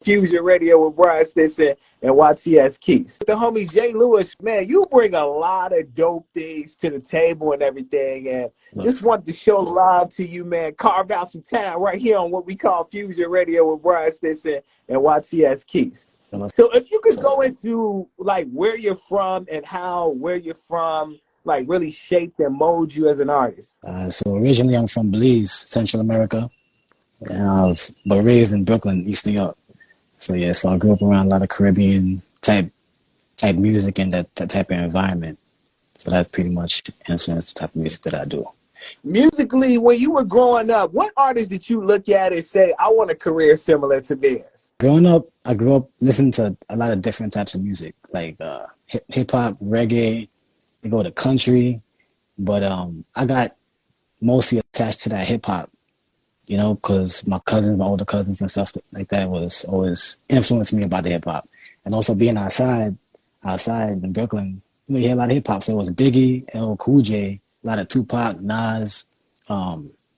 Fusion Radio with Brian Stinson and YTS Keys. The homie Jay Lewis, man, you bring a lot of dope things to the table and everything. And just want to show love to you, man. Carve out some time right here on what we call Fusion Radio with Brian Stinson and YTS Keys. So if you could go into like where you're from and how where you're from like really shaped and mold you as an artist. So originally I'm from Belize, Central America. And I was raised in Brooklyn, East New York. So yeah, so I grew up around a lot of Caribbean type music and that type of environment. So that pretty much influenced the type of music that I do. Musically, when you were growing up, what artists did you look at and say, I want a career similar to theirs? Growing up, I grew up listening to a lot of different types of music, like hip hop, reggae, they go to country. But I got mostly attached to that hip hop, you know, because my older cousins and stuff like that was always influenced me about the hip hop. And also being outside in Brooklyn, you hear a lot of hip hop. So it was Biggie, LL Cool J, a lot of Tupac, Nas,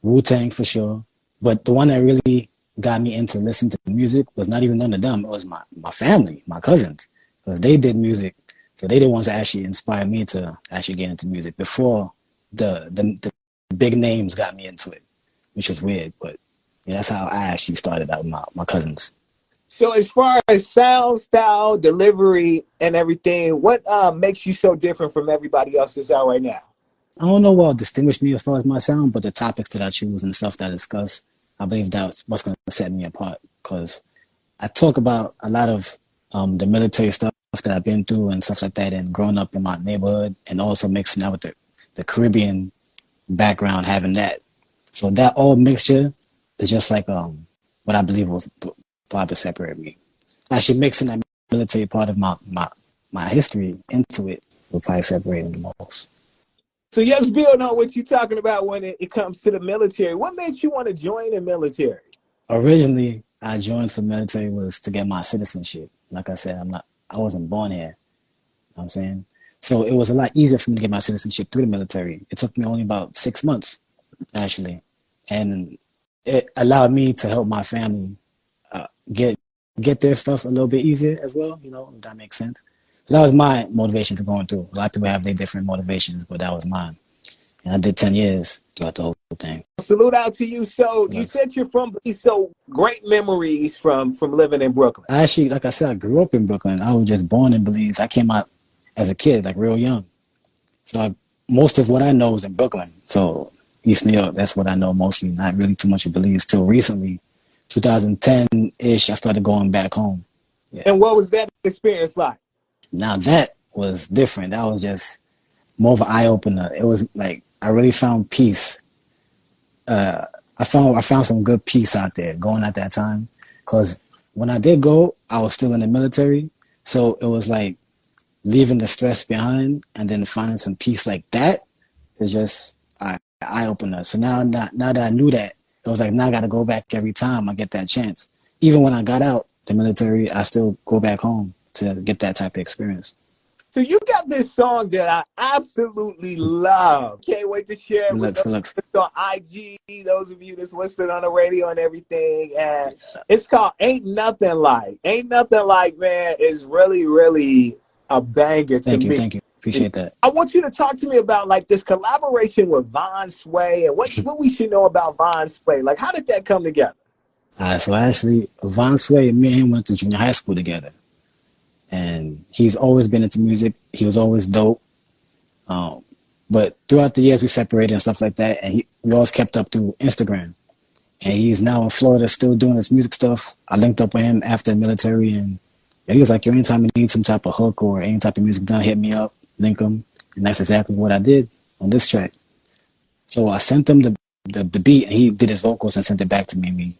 Wu-Tang for sure. But the one that really got me into listening to music was not even none of them. It was my family, my cousins, because they did music. So they the ones that actually inspired me to actually get into music before the big names got me into it, which was weird. But yeah, that's how I actually started out with my cousins. So as far as sound, style, delivery, and everything, what makes you so different from everybody else that's out right now? I don't know what distinguished me as far as my sound, but the topics that I choose and the stuff that I discuss, I believe that's what's going to set me apart, because I talk about a lot of the military stuff that I've been through and stuff like that, and growing up in my neighborhood, and also mixing that with the Caribbean background, having that. So that all mixture is just like what I believe was probably separate me. Actually mixing that military part of my history into it will probably separate me the most. So yes, build on what you're talking about when it comes to the military. What made you want to join the military? Originally, I joined the military was to get my citizenship. Like I said, I wasn't born here. You know what I'm saying? So it was a lot easier for me to get my citizenship through the military. It took me only about 6 months, actually. And it allowed me to help my family get their stuff a little bit easier as well, you know, if that makes sense. So that was my motivation to going through. A lot of people have their different motivations, but that was mine. And I did 10 years throughout the whole thing. Salute out to you. So you said you're from Belize, so great memories from living in Brooklyn. Actually, like I said, I grew up in Brooklyn. I was just born in Belize. I came out as a kid, like real young. So most of what I know is in Brooklyn. So East New York, that's what I know mostly. Not really too much of Belize till recently. 2010-ish, I started going back home. Yeah. And what was that experience like? Now that was different. That was just more of an eye-opener. It was like I really found peace. I found some good peace out there going at that time. Because when I did go, I was still in the military. So it was like leaving the stress behind and then finding some peace like that is just an eye-opener. So now that I knew that, it was like, now I got to go back every time I get that chance. Even when I got out the military, I still go back home to get that type of experience. So you got this song that I absolutely love. Can't wait to share it with those on IG, those of you that's listening on the radio and everything. And it's called Ain't Nothing Like. Ain't Nothing Like, man, is really, really a banger to me. Thank you. Appreciate that. I want you to talk to me about like this collaboration with Von Sway and what we should know about Von Sway. Like, how did that come together? So actually, Von Sway, me and him went to junior high school together. And he's always been into music. He was always dope. But throughout the years, we separated and stuff like that. And we always kept up through Instagram. And he's now in Florida still doing his music stuff. I linked up with him after the military. And he was like, yo, anytime you need some type of hook or any type of music done, hit me up, link him. And that's exactly what I did on this track. So I sent him the beat, and he did his vocals and sent it back to me. We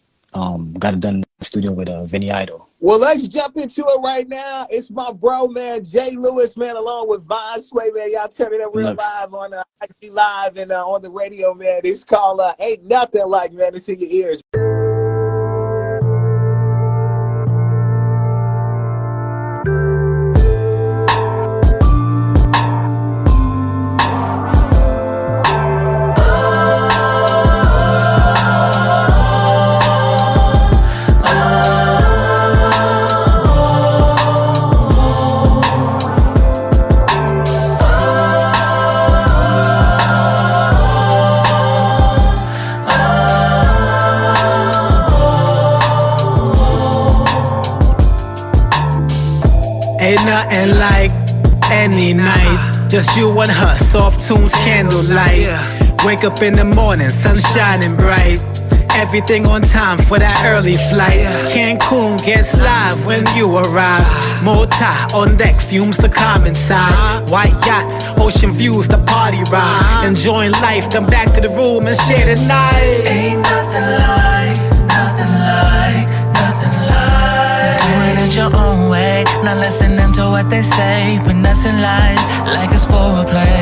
got it done in the studio with Vinny Idol. Well, let's jump into it right now. It's my bro, man, Jay Lewis, man, along with Von Sway, man. Y'all turn it up real live on IG Live and on the radio, man. It's called Ain't Nothing Like, man. It's in your ears. Ain't nothing like any night. Just you and her, soft tunes, candlelight. Wake up in the morning, sun shining bright. Everything on time for that early flight. Cancun gets live when you arrive. Mota on deck, fumes the calm inside. White yachts, ocean views, the party ride. Enjoying life, then back to the room and share the night. Ain't nothing like, nothing like, nothing like doing it your own way, not listening to what they say, but nothing like it's foreplay.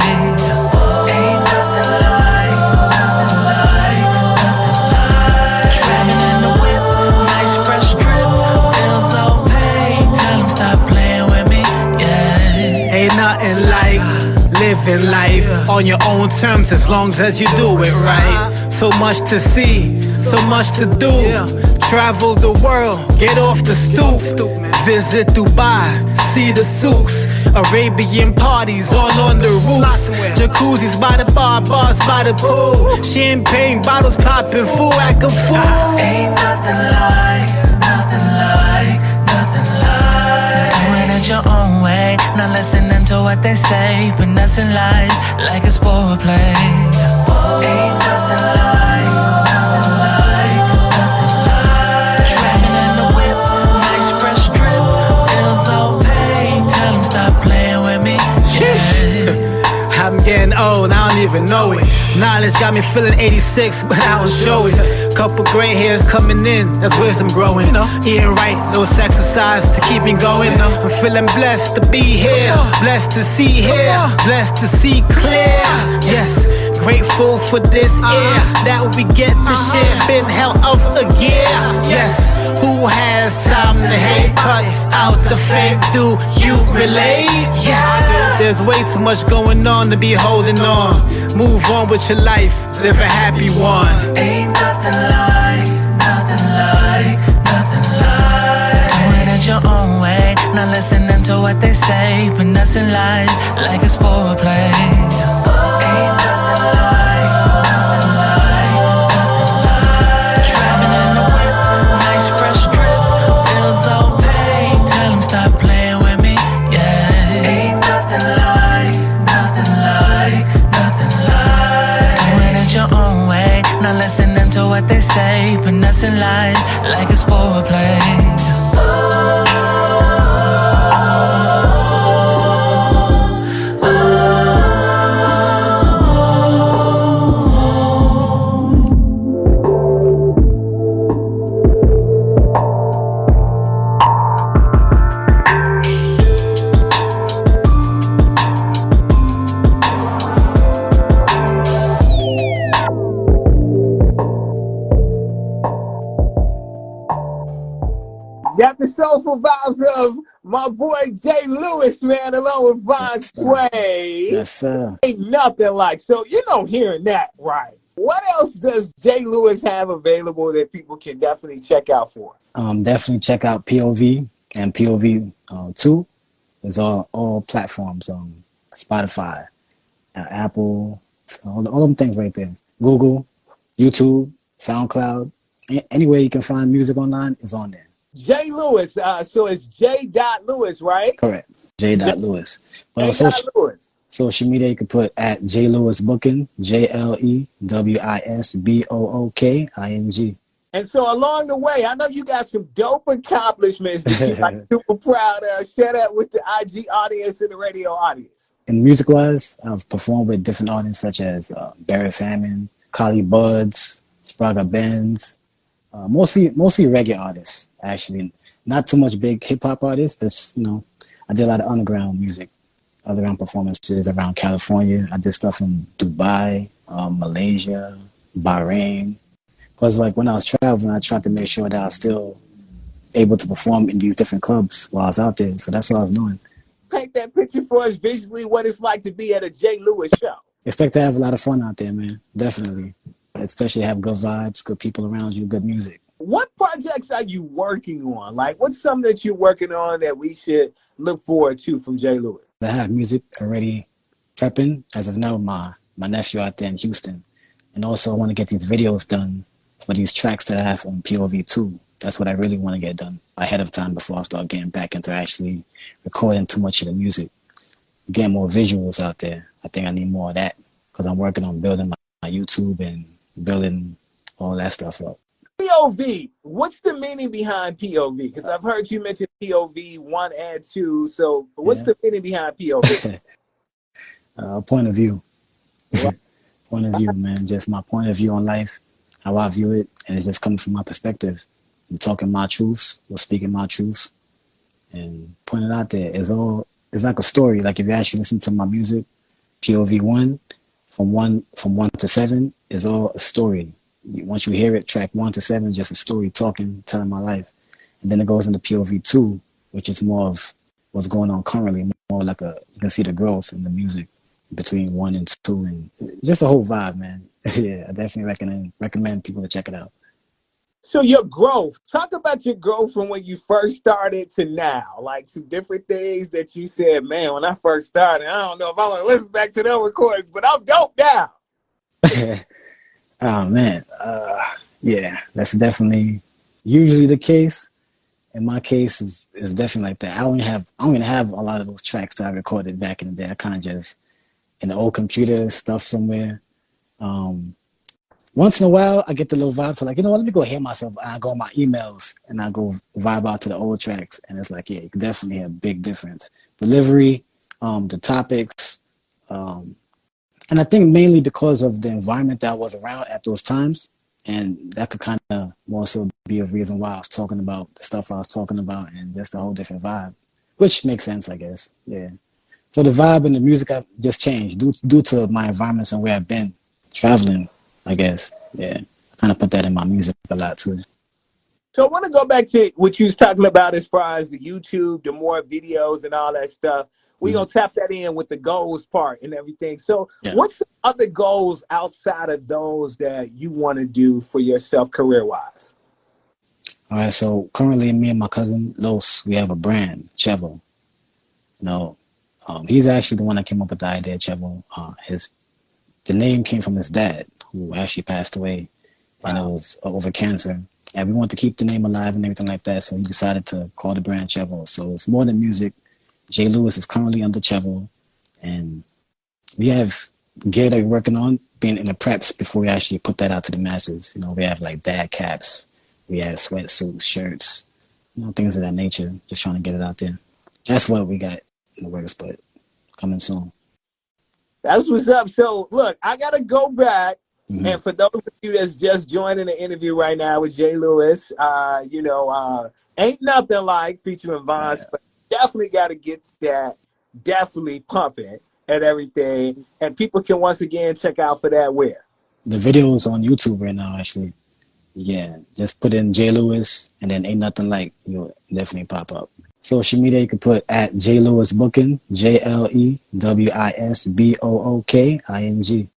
Ain't nothing like, nothing like, nothing like driving in the whip, nice fresh drip, bills all paid, tell them stop playing with me, yeah. Ain't nothing like living life on your own terms as long as you do it right. So much to see, so much to do. Travel the world, get off the stoop. Visit Dubai, see the souks. Arabian parties all on the roofs. Jacuzzis by the bar, bars by the pool. Champagne bottles popping, full act a fool. Ain't nothing like, nothing like, nothing like doing it your own way, not listening to what they say, but nothing like it's foreplay. Ain't nothing like, nothing like, nothing like driving in the whip, nice fresh drip, bills all paid, tell them stop playing with me, yeah. I'm getting old, I don't even know it. Knowledge got me feeling 86, but I don't show it. Couple gray hairs coming in, that's wisdom growing. Eating right, those exercise to keep me going. I'm feeling blessed to be here, blessed to see here, blessed to see clear. Yes, grateful for this air that we get to share. Been hell of a year. Yes, who has time to hate? Cut out the fake, do you relate? Yes, there's way too much going on to be holding on. Move on with your life, live a happy one. Ain't nothing like, nothing like, nothing like doing it your own way, not listening to what they say, but nothing like it's foreplay. Ain't nothing like, nothing like, nothing like driving in the whip, nice fresh drip, bills all paid, tell them stop playing with me, yeah. Ain't nothing like, nothing like, nothing like doing it your own way, not listening to what they say, but nothing like it's foreplay. Got the soulful vibes of my boy Jay Lewis, man, along with Von Sway. Yes, sir. Ain't nothing like. So, hearing that, right? What else does Jay Lewis have available that people can definitely check out for? Definitely check out POV and POV 2. It's all platforms, Spotify, Apple, all them things right there. Google, YouTube, SoundCloud, anywhere you can find music online is on there. Jay Lewis, so it's J. Lewis, right? Correct. J. Lewis. But on social media, you can put at J Lewis Booking, JLEWISBOOKING. And so along the way, I know you got some dope accomplishments that you're like super proud of. Share that with the IG audience and the radio audience. And music-wise, I've performed with different artists such as Barry Hammond, Collie Buddz, Sprague Benz, mostly reggae artists, actually. Not too much big hip-hop artists. That's, I did a lot of underground music, underground performances around California. I did stuff in Dubai, Malaysia, Bahrain. Because when I was traveling, I tried to make sure that I was still able to perform in these different clubs while I was out there. So that's what I was doing. Paint that picture for us visually, what it's like to be at a Jay Lewis show. Expect to have a lot of fun out there, man. Definitely. Especially have good vibes, good people around you, good music. What projects are you working on? What's something that you're working on that we should look forward to from Jay Lewis? I have music already prepping as of now, my nephew out there in Houston. And also I want to get these videos done for these tracks that I have on POV 2. That's what I really want to get done ahead of time before I start getting back into actually recording too much of the music. Get more visuals out there. I think I need more of that because I'm working on building my YouTube and building all that stuff up. POV, what's the meaning behind POV? Because I've heard you mention POV 1 and 2. So what's the meaning behind POV? Point of view. Point of view, man. Just my point of view on life, how I view it, and it's just coming from my perspective. I'm talking my truths, or speaking my truths, and putting it out there. It's like a story. Like if you actually listen to my music, POV 1, from one to 7 is all a story. Once you hear it, track 1 to 7, just a story telling my life. And then it goes into POV 2, which is more of what's going on currently, more like you can see the growth in the music between 1 and 2, and just a whole vibe, man. Yeah, I definitely recommend people to check it out. So your growth, talk about your growth from when you first started to now, like some different things that you said, man, when I first started, I don't know if I want to listen back to them recordings, but I'm dope now. Oh man, yeah, that's definitely usually the case. In my case, is definitely like that. I don't even have a lot of those tracks that I recorded back in the day. I kind of just in the old computer stuff somewhere. Once in a while, I get the little vibe. So like, you know what, let me go hear myself. And I go on my emails and I go vibe out to the old tracks. And it's like, yeah, you can definitely hear a big difference. Delivery, the topics, and I think mainly because of the environment that I was around at those times. And that could kind of more so be a reason why I was talking about the stuff I was talking about and just a whole different vibe, which makes sense, I guess. Yeah. So the vibe and the music have just changed due to my environments and where I've been traveling, I guess. Yeah. I kind of put that in my music a lot too. So I want to go back to what you was talking about as far as the YouTube, the more videos and all that stuff. We're going to tap that in with the goals part and everything. So what's the other goals outside of those that you want to do for yourself career-wise? All right, so currently me and my cousin, Los, we have a brand, Chevo. You know, he's actually the one that came up with the idea, Chevo. The name came from his dad, who actually passed away, and it was over cancer. And we wanted to keep the name alive and everything like that, so he decided to call the brand Chevo. So it's more than music. Jay Lewis is currently under Chevo, and we have gear that we're working on being in the preps before we actually put that out to the masses. You know, we have like dad caps, we have sweatsuits, shirts, you know, things of that nature. Just trying to get it out there. That's what we got in the works, but coming soon. That's what's up. So look, I gotta go back. And for those of you that's just joining the interview right now with Jay Lewis, Ain't Nothing Like featuring Vaughn, but definitely got to get that definitely pumping and everything. And people can once again check out for that where? The video is on YouTube right now, actually. Yeah, just put in Jay Lewis and then Ain't Nothing Like, you'll definitely pop up. Social media, you can put at Jay Lewis Booking, JLEWISBOOKING.